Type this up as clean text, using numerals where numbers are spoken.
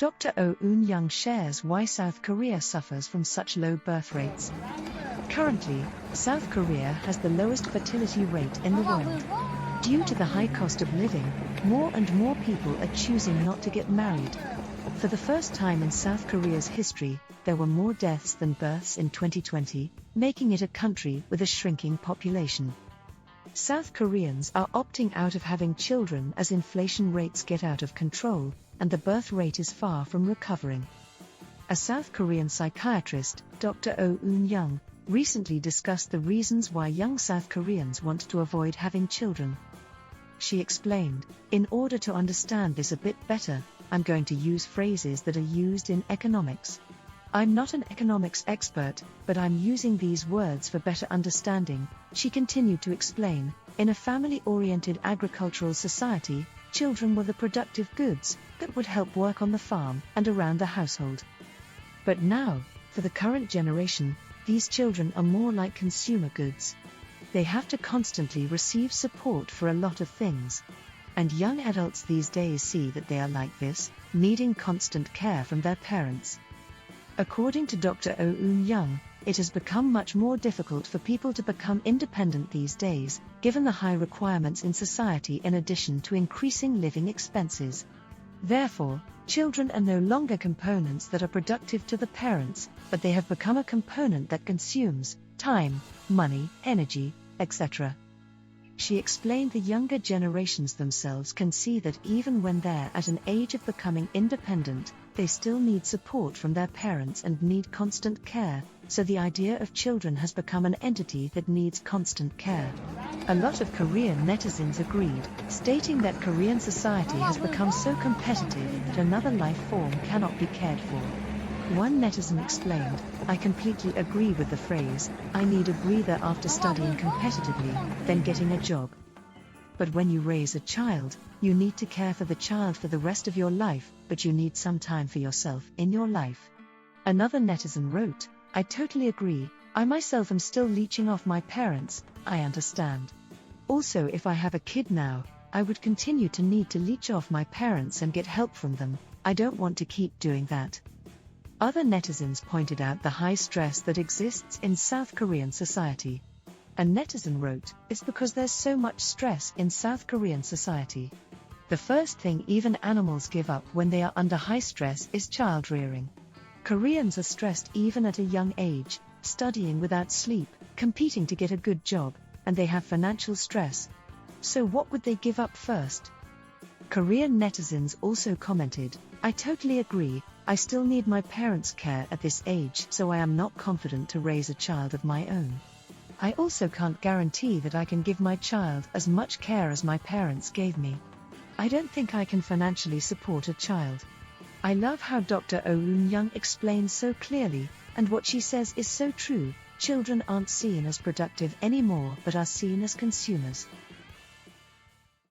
Dr. Eun Young shares why South Korea suffers from such low birth rates. Currently, South Korea has the lowest fertility rate in the world. Due to the high cost of living, more and more people are choosing not to get married. For the first time in South Korea's history, there were more deaths than births in 2020, making it a country with a shrinking population. South Koreans are opting out of having children as inflation rates get out of control, and the birth rate is far from recovering. A South Korean psychiatrist, Dr. Eun Young, recently discussed the reasons why young South Koreans want to avoid having children. She explained, "In order to understand this a bit better, I'm going to use phrases that are used in economics. I'm not an economics expert, but I'm using these words for better understanding," she continued to explain. In a family-oriented agricultural society, children were the productive goods that would help work on the farm and around the household. But now, for the current generation, these children are more like consumer goods. They have to constantly receive support for a lot of things. And young adults these days see that they are like this, needing constant care from their parents. According to Dr. Eun Young, it has become much more difficult for people to become independent these days, given the high requirements in society in addition to increasing living expenses. Therefore, children are no longer components that are productive to the parents, but they have become a component that consumes time, money, energy, etc. She explained the younger generations themselves can see that even when they're at an age of becoming independent, they still need support from their parents and need constant care, so the idea of children has become an entity that needs constant care. A lot of Korean netizens agreed, stating that Korean society has become so competitive that another life form cannot be cared for. One netizen explained, "I completely agree with the phrase, 'I need a breather after studying competitively, then getting a job.' But when you raise a child, you need to care for the child for the rest of your life, but you need some time for yourself in your life." Another netizen wrote, "I totally agree, I myself am still leeching off my parents, I understand. Also, if I have a kid now, I would continue to need to leech off my parents and get help from them. I don't want to keep doing that." Other netizens pointed out the high stress that exists in South Korean society. A netizen wrote, "It's because there's so much stress in South Korean society. The first thing even animals give up when they are under high stress is child rearing. Koreans are stressed even at a young age, studying without sleep, competing to get a good job, and they have financial stress. So what would they give up first?" Korean netizens also commented, "I totally agree, I still need my parents' care at this age, so I am not confident to raise a child of my own. I also can't guarantee that I can give my child as much care as my parents gave me. I don't think I can financially support a child." I love how Dr. Eun Young explains so clearly, and what she says is so true. Children aren't seen as productive anymore but are seen as consumers.